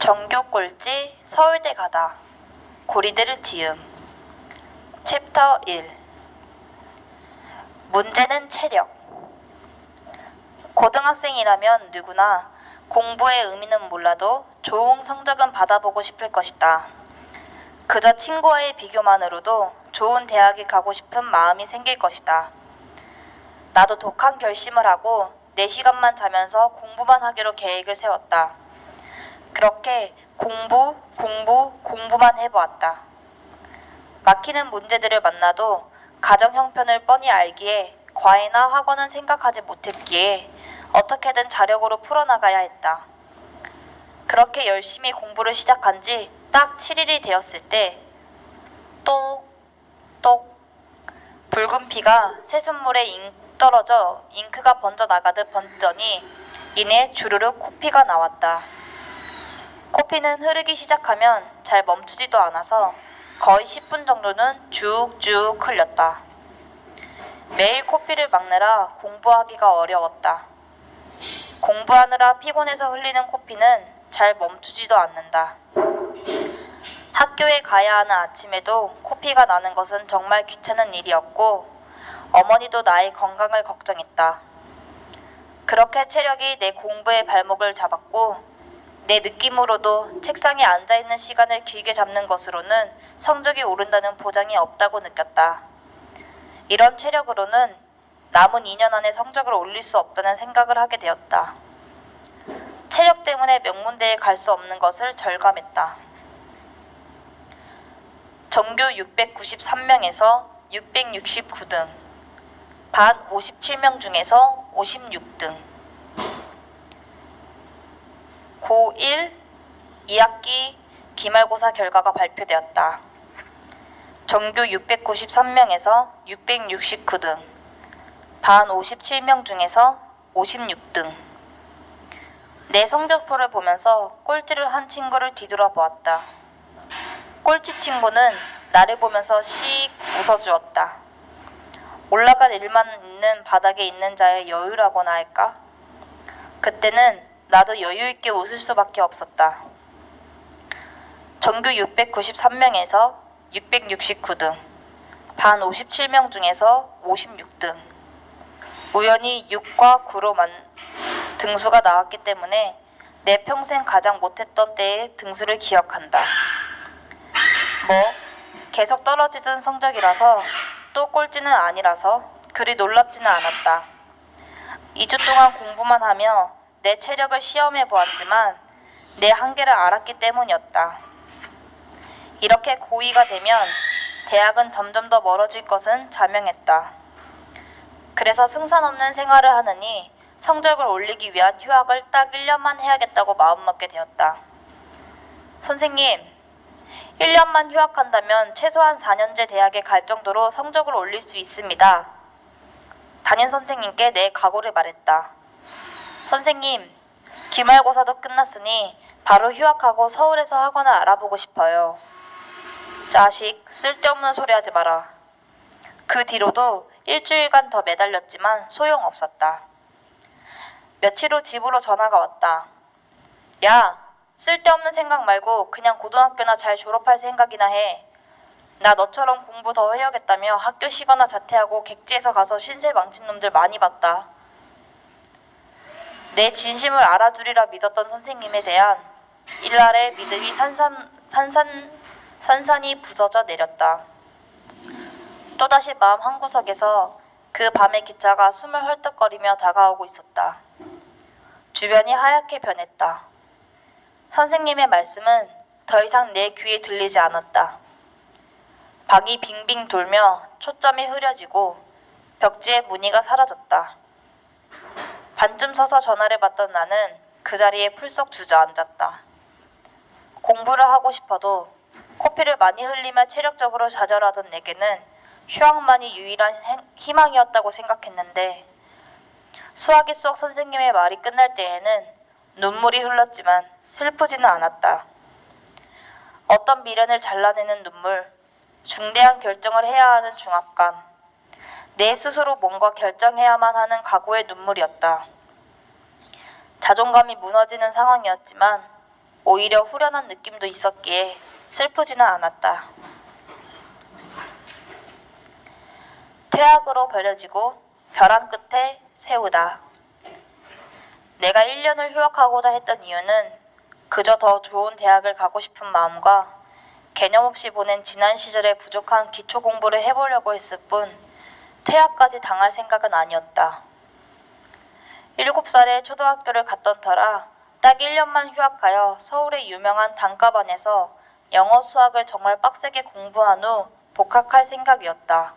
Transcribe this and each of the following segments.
정교 꼴찌 서울대 가다 고리들을 지음. 챕터 1. 문제는 체력. 고등학생이라면 누구나 공부의 의미는 몰라도 좋은 성적은 받아보고 싶을 것이다. 그저 친구와의 비교만으로도 좋은 대학에 가고 싶은 마음이 생길 것이다. 나도 독한 결심을 하고 4시간만 자면서 공부만 하기로 계획을 세웠다. 그렇게 공부만 해보았다. 막히는 문제들을 만나도 가정 형편을 뻔히 알기에 과외나 학원은 생각하지 못했기에 어떻게든 자력으로 풀어나가야 했다. 그렇게 열심히 공부를 시작한 지 딱 7일이 되었을 때 똑똑 붉은 피가 새순물에 떨어져 잉크가 번져 나가듯 번지더니 이내 주르륵 코피가 나왔다. 코피는 흐르기 시작하면 잘 멈추지도 않아서 거의 10분 정도는 쭉쭉 흘렸다. 매일 코피를 막느라 공부하기가 어려웠다. 공부하느라 피곤해서 흘리는 코피는 잘 멈추지도 않는다. 학교에 가야 하는 아침에도 코피가 나는 것은 정말 귀찮은 일이었고 어머니도 나의 건강을 걱정했다. 그렇게 체력이 내 공부의 발목을 잡았고 내 느낌으로도 책상에 앉아있는 시간을 길게 잡는 것으로는 성적이 오른다는 보장이 없다고 느꼈다. 이런 체력으로는 남은 2년 안에 성적을 올릴 수 없다는 생각을 하게 되었다. 체력 때문에 명문대에 갈 수 없는 것을 절감했다. 전교 693명에서 669등, 반 57명 중에서 56등. 고1 2학기 기말고사 결과가 발표되었다. 전교 693명에서 669등, 반 57명 중에서 56등. 내 성적표를 보면서 꼴찌를 한 친구를 뒤돌아보았다. 꼴찌 친구는 나를 보면서 씩 웃어주었다. 올라갈 일만 있는 바닥에 있는 자의 여유라고나 할까? 그때는 나도 여유있게 웃을 수밖에 없었다. 전교 693명에서 669등, 반 57명 중에서 56등. 우연히 6과 9로만 등수가 나왔기 때문에 내 평생 가장 못했던 때의 등수를 기억한다. 계속 떨어지던 성적이라서 또 꼴찌는 아니라서 그리 놀랍지는 않았다. 2주 동안 공부만 하며 내 체력을 시험해 보았지만 내 한계를 알았기 때문이었다. 이렇게 고2가 되면 대학은 점점 더 멀어질 것은 자명했다. 그래서 승산 없는 생활을 하느니 성적을 올리기 위한 휴학을 딱 1년만 해야겠다고 마음먹게 되었다. 선생님, 1년만 휴학한다면 최소한 4년제 대학에 갈 정도로 성적을 올릴 수 있습니다. 담임 선생님께 내 각오를 말했다. 선생님, 기말고사도 끝났으니 바로 휴학하고 서울에서 학원을 알아보고 싶어요. 자식, 쓸데없는 소리 하지 마라. 그 뒤로도 일주일간 더 매달렸지만 소용없었다. 며칠 후 집으로 전화가 왔다. 야, 쓸데없는 생각 말고 그냥 고등학교나 잘 졸업할 생각이나 해. 나 너처럼 공부 더 해야겠다며 학교 쉬거나 자퇴하고 객지에서 가서 신세 망친 놈들 많이 봤다. 내 진심을 알아주리라 믿었던 선생님에 대한 일날의 믿음이 산산이 부서져 내렸다. 또다시 마음 한구석에서 그 밤의 기차가 숨을 헐떡거리며 다가오고 있었다. 주변이 하얗게 변했다. 선생님의 말씀은 더 이상 내 귀에 들리지 않았다. 방이 빙빙 돌며 초점이 흐려지고 벽지의 무늬가 사라졌다. 반쯤 서서 전화를 받던 나는 그 자리에 풀썩 주저앉았다. 공부를 하고 싶어도 코피를 많이 흘리며 체력적으로 좌절하던 내게는 휴학만이 유일한 희망이었다고 생각했는데 수화기 속 선생님의 말이 끝날 때에는 눈물이 흘렀지만 슬프지는 않았다. 어떤 미련을 잘라내는 눈물, 중대한 결정을 해야 하는 중압감, 내 스스로 뭔가 결정해야만 하는 각오의 눈물이었다. 자존감이 무너지는 상황이었지만 오히려 후련한 느낌도 있었기에 슬프지는 않았다. 퇴학으로 버려지고 벼랑 끝에 세우다. 내가 1년을 휴학하고자 했던 이유는 그저 더 좋은 대학을 가고 싶은 마음과 개념 없이 보낸 지난 시절에 부족한 기초 공부를 해보려고 했을 뿐 퇴학까지 당할 생각은 아니었다. 7살에 초등학교를 갔던 터라 딱 1년만 휴학하여 서울의 유명한 단과반에서 영어 수학을 정말 빡세게 공부한 후 복학할 생각이었다.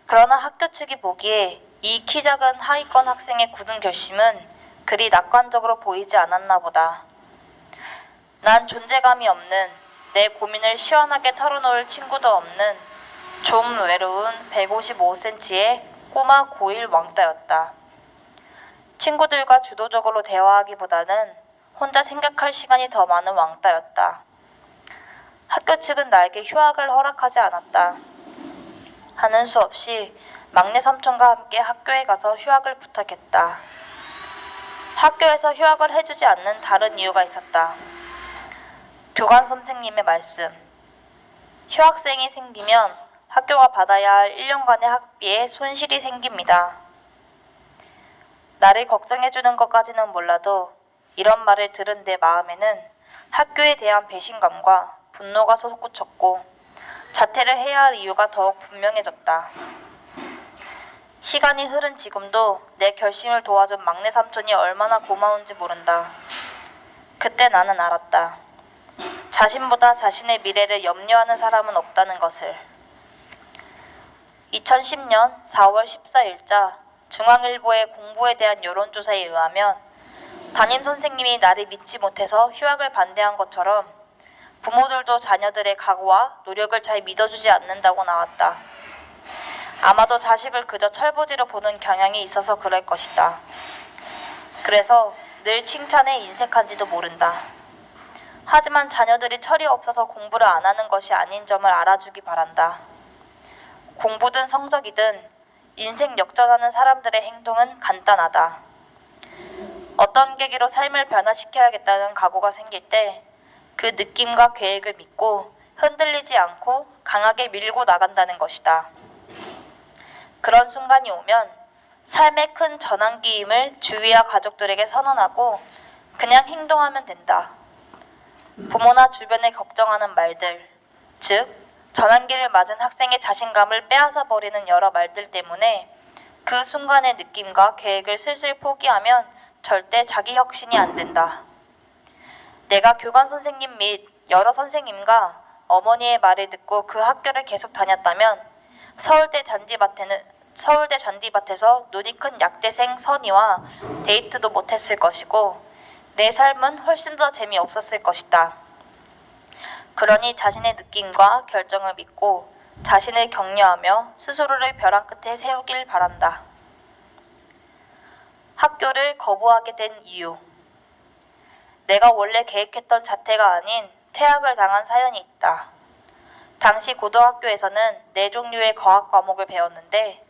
그러나 학교 측이 보기에 이 키 작은 하위권 학생의 굳은 결심은 그리 낙관적으로 보이지 않았나 보다. 난 존재감이 없는, 내 고민을 시원하게 털어놓을 친구도 없는 좀 외로운 155cm의 꼬마 고1 왕따였다. 친구들과 주도적으로 대화하기보다는 혼자 생각할 시간이 더 많은 왕따였다. 학교 측은 나에게 휴학을 허락하지 않았다. 하는 수 없이 막내 삼촌과 함께 학교에 가서 휴학을 부탁했다. 학교에서 휴학을 해주지 않는 다른 이유가 있었다. 교관 선생님의 말씀. 휴학생이 생기면 학교가 받아야 할 1년간의 학비에 손실이 생깁니다. 나를 걱정해주는 것까지는 몰라도 이런 말을 들은 내 마음에는 학교에 대한 배신감과 분노가 솟구쳤고 자퇴를 해야 할 이유가 더욱 분명해졌다. 시간이 흐른 지금도 내 결심을 도와준 막내 삼촌이 얼마나 고마운지 모른다. 그때 나는 알았다. 자신보다 자신의 미래를 염려하는 사람은 없다는 것을. 2010년 4월 14일자 중앙일보의 공부에 대한 여론조사에 의하면 담임 선생님이 나를 믿지 못해서 휴학을 반대한 것처럼 부모들도 자녀들의 각오와 노력을 잘 믿어주지 않는다고 나왔다. 아마도 자식을 그저 철부지로 보는 경향이 있어서 그럴 것이다. 그래서 늘 칭찬에 인색한지도 모른다. 하지만 자녀들이 철이 없어서 공부를 안 하는 것이 아닌 점을 알아주기 바란다. 공부든 성적이든 인생 역전하는 사람들의 행동은 간단하다. 어떤 계기로 삶을 변화시켜야겠다는 각오가 생길 때 그 느낌과 계획을 믿고 흔들리지 않고 강하게 밀고 나간다는 것이다. 그런 순간이 오면 삶의 큰 전환기임을 주위와 가족들에게 선언하고 그냥 행동하면 된다. 부모나 주변에 걱정하는 말들, 즉 전환기를 맞은 학생의 자신감을 빼앗아 버리는 여러 말들 때문에 그 순간의 느낌과 계획을 슬슬 포기하면 절대 자기 혁신이 안 된다. 내가 교관 선생님 및 여러 선생님과 어머니의 말을 듣고 그 학교를 계속 다녔다면 서울대 잔디밭에서 눈이 큰 약대생 선이와 데이트도 못했을 것이고 내 삶은 훨씬 더 재미없었을 것이다. 그러니 자신의 느낌과 결정을 믿고 자신을 격려하며 스스로를 벼랑 끝에 세우길 바란다. 학교를 거부하게 된 이유. 내가 원래 계획했던 자퇴가 아닌 퇴학을 당한 사연이 있다. 당시 고등학교에서는 4종류의 과학 과목을 배웠는데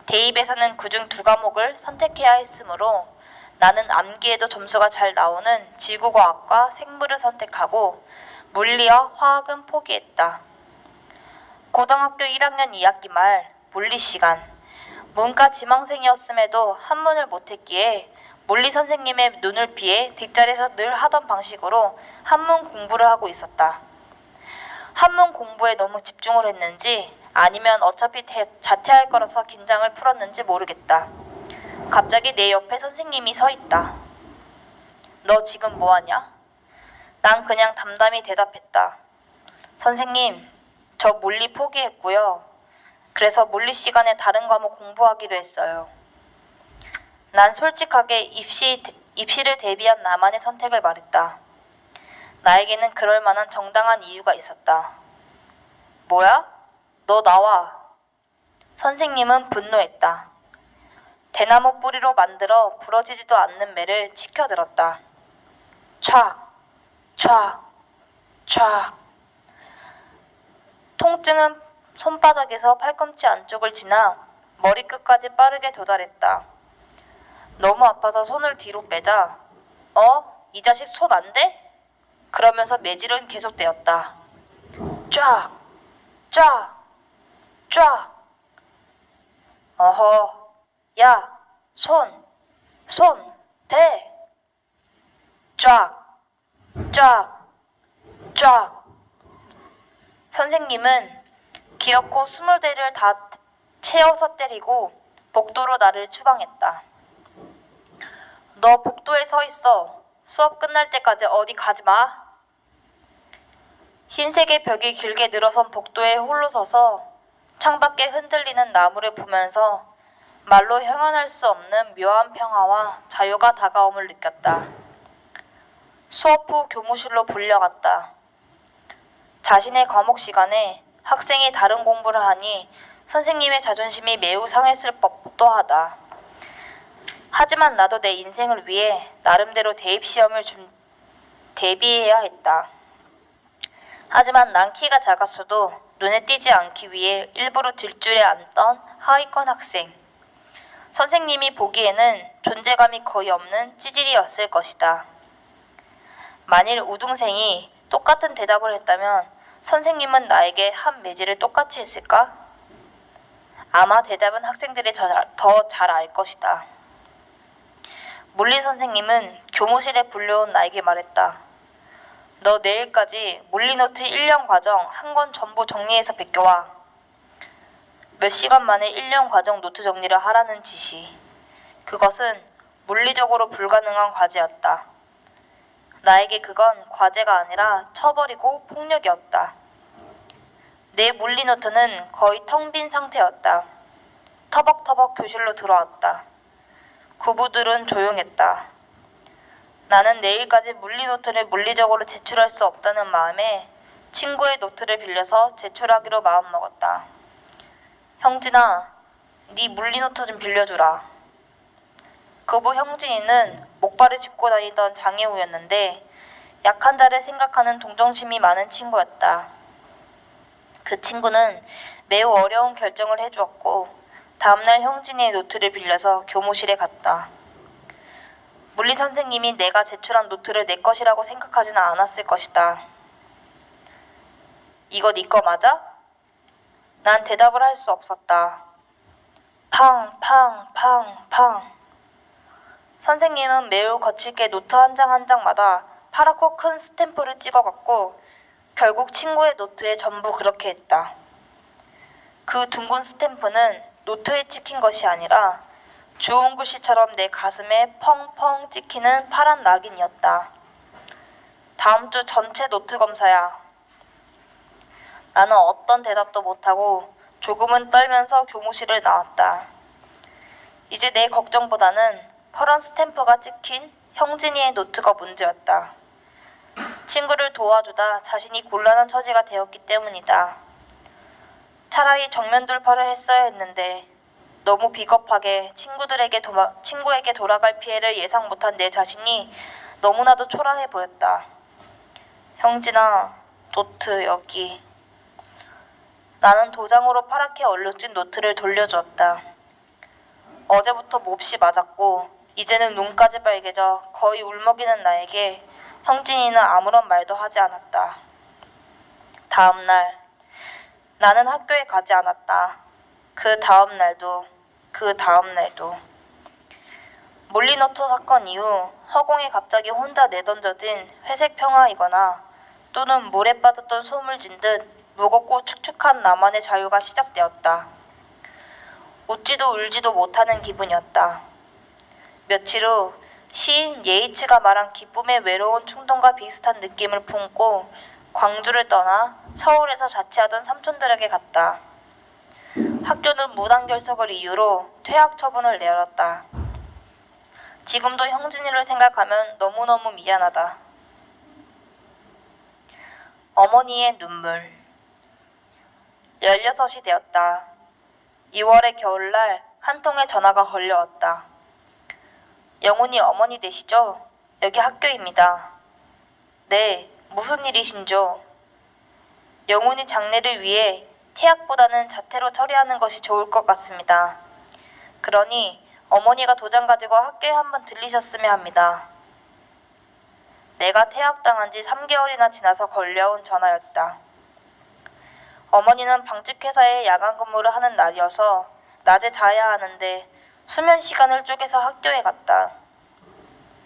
대입에서는 그중 2과목을 선택해야 했으므로 나는 암기에도 점수가 잘 나오는 지구과학과 생물을 선택하고 물리와 화학은 포기했다. 고등학교 1학년 2학기 말 물리 시간. 문과 지망생이었음에도 한문을 못했기에 물리 선생님의 눈을 피해 뒷자리에서 늘 하던 방식으로 한문 공부를 하고 있었다. 한문 공부에 너무 집중을 했는지 아니면 어차피 자퇴할 거라서 긴장을 풀었는지 모르겠다. 갑자기 내 옆에 선생님이 서 있다. 너 지금 뭐하냐? 난 그냥 담담히 대답했다. 선생님, 저 물리 포기했고요. 그래서 물리 시간에 다른 과목 공부하기로 했어요. 난 솔직하게 입시를 대비한 나만의 선택을 말했다. 나에게는 그럴 만한 정당한 이유가 있었다. 뭐야? 너 나와. 선생님은 분노했다. 대나무 뿌리로 만들어 부러지지도 않는 매를 치켜들었다. 촥, 촥, 촥. 통증은 손바닥에서 팔꿈치 안쪽을 지나 머리끝까지 빠르게 도달했다. 너무 아파서 손을 뒤로 빼자 이 자식 손 안 돼? 그러면서 매질은 계속되었다. 쫙! 쫙! 쫙! 어허, 야, 손, 대! 쫙! 쫙! 쫙! 선생님은 기어코 20대를 다 채워서 때리고 복도로 나를 추방했다. 너 복도에 서 있어. 수업 끝날 때까지 어디 가지 마. 흰색의 벽이 길게 늘어선 복도에 홀로 서서 창밖에 흔들리는 나무를 보면서 말로 형언할 수 없는 묘한 평화와 자유가 다가옴을 느꼈다. 수업 후 교무실로 불려갔다. 자신의 과목 시간에 학생이 다른 공부를 하니 선생님의 자존심이 매우 상했을 법도 하다. 하지만 나도 내 인생을 위해 나름대로 대입시험을 대비해야 했다. 하지만 난 키가 작았어도 눈에 띄지 않기 위해 일부러 뒷줄에 앉던 하위권 학생. 선생님이 보기에는 존재감이 거의 없는 찌질이었을 것이다. 만일 우등생이 똑같은 대답을 했다면 선생님은 나에게 한 매질을 똑같이 했을까? 아마 대답은 학생들이 더 잘 알 것이다. 물리 선생님은 교무실에 불려온 나에게 말했다. 너 내일까지 물리노트 1년 과정 한 권 전부 정리해서 베껴와. 몇 시간 만에 1년 과정 노트 정리를 하라는 지시. 그것은 물리적으로 불가능한 과제였다. 나에게 그건 과제가 아니라 쳐버리고 폭력이었다. 내 물리노트는 거의 텅 빈 상태였다. 터벅터벅 교실로 들어왔다. 구부들은 조용했다. 나는 내일까지 물리노트를 물리적으로 제출할 수 없다는 마음에 친구의 노트를 빌려서 제출하기로 마음먹었다. 형진아, 네 물리노트 좀 빌려주라. 그부 형진이는 목발을 짚고 다니던 장애우였는데 약한 자를 생각하는 동정심이 많은 친구였다. 그 친구는 매우 어려운 결정을 해주었고 다음날 형진이의 노트를 빌려서 교무실에 갔다. 물리 선생님이 내가 제출한 노트를 내 것이라고 생각하지는 않았을 것이다. 이거 네 거 맞아? 난 대답을 할 수 없었다. 팡, 팡, 팡, 팡. 선생님은 매우 거칠게 노트 한 장 한 장마다 파랗고 큰 스탬프를 찍어갔고 결국 친구의 노트에 전부 그렇게 했다. 그 둥근 스탬프는 노트에 찍힌 것이 아니라 주홍 글씨처럼 내 가슴에 펑펑 찍히는 파란 낙인이었다. 다음 주 전체 노트 검사야. 나는 어떤 대답도 못하고 조금은 떨면서 교무실을 나왔다. 이제 내 걱정보다는 파란 스탬프가 찍힌 형진이의 노트가 문제였다. 친구를 도와주다 자신이 곤란한 처지가 되었기 때문이다. 차라리 정면 돌파를 했어야 했는데 너무 비겁하게 친구에게 돌아갈 피해를 예상 못한 내 자신이 너무나도 초라해 보였다. 형진아, 노트 여기. 나는 도장으로 파랗게 얼룩진 노트를 돌려주었다. 어제부터 몹시 맞았고 이제는 눈까지 빨개져 거의 울먹이는 나에게 형진이는 아무런 말도 하지 않았다. 다음 날 나는 학교에 가지 않았다. 그 다음 날도 물리노트 사건 이후 허공에 갑자기 혼자 내던져진 회색 평화이거나 또는 물에 빠졌던 소물진 듯 무겁고 축축한 나만의 자유가 시작되었다. 웃지도 울지도 못하는 기분이었다. 며칠 후 시인 예이츠가 말한 기쁨의 외로운 충동과 비슷한 느낌을 품고 광주를 떠나 서울에서 자취하던 삼촌들에게 갔다. 학교는 무단결석을 이유로 퇴학 처분을 내렸다. 지금도 형진이를 생각하면 너무너무 미안하다. 어머니의 눈물. 16이 되었다. 2월의 겨울날 한 통의 전화가 걸려왔다. 영훈이 어머니 되시죠? 여기 학교입니다. 네, 무슨 일이신죠? 영훈이 장례를 위해 퇴학보다는 자퇴로 처리하는 것이 좋을 것 같습니다. 그러니 어머니가 도장 가지고 학교에 한번 들리셨으면 합니다. 내가 퇴학당한 지 3개월이나 지나서 걸려온 전화였다. 어머니는 방직회사에 야간 근무를 하는 날이어서 낮에 자야 하는데 수면 시간을 쪼개서 학교에 갔다.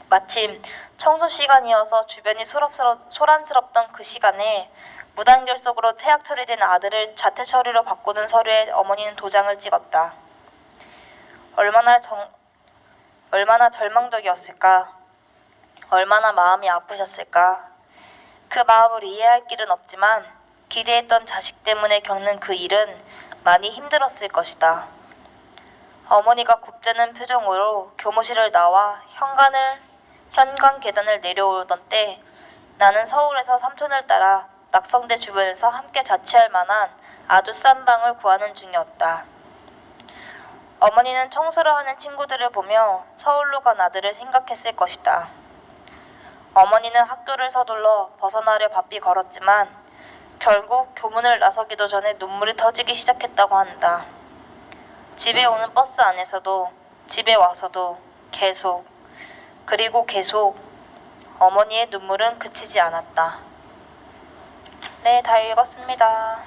마침 청소 시간이어서 주변이 소란스럽던 그 시간에 무단결석으로 퇴학 처리된 아들을 자퇴 처리로 바꾸는 서류에 어머니는 도장을 찍었다. 얼마나 절망적이었을까? 얼마나 마음이 아프셨을까? 그 마음을 이해할 길은 없지만 기대했던 자식 때문에 겪는 그 일은 많이 힘들었을 것이다. 어머니가 굽재는 표정으로 교무실을 나와 현관 계단을 내려오던 때 나는 서울에서 삼촌을 따라 낙성대 주변에서 함께 자취할 만한 아주 싼 방을 구하는 중이었다. 어머니는 청소를 하는 친구들을 보며 서울로 간 아들을 생각했을 것이다. 어머니는 학교를 서둘러 벗어나려 바삐 걸었지만 결국 교문을 나서기도 전에 눈물이 터지기 시작했다고 한다. 집에 오는 버스 안에서도 집에 와서도 그리고 계속 어머니의 눈물은 그치지 않았다. 네, 다 읽었습니다.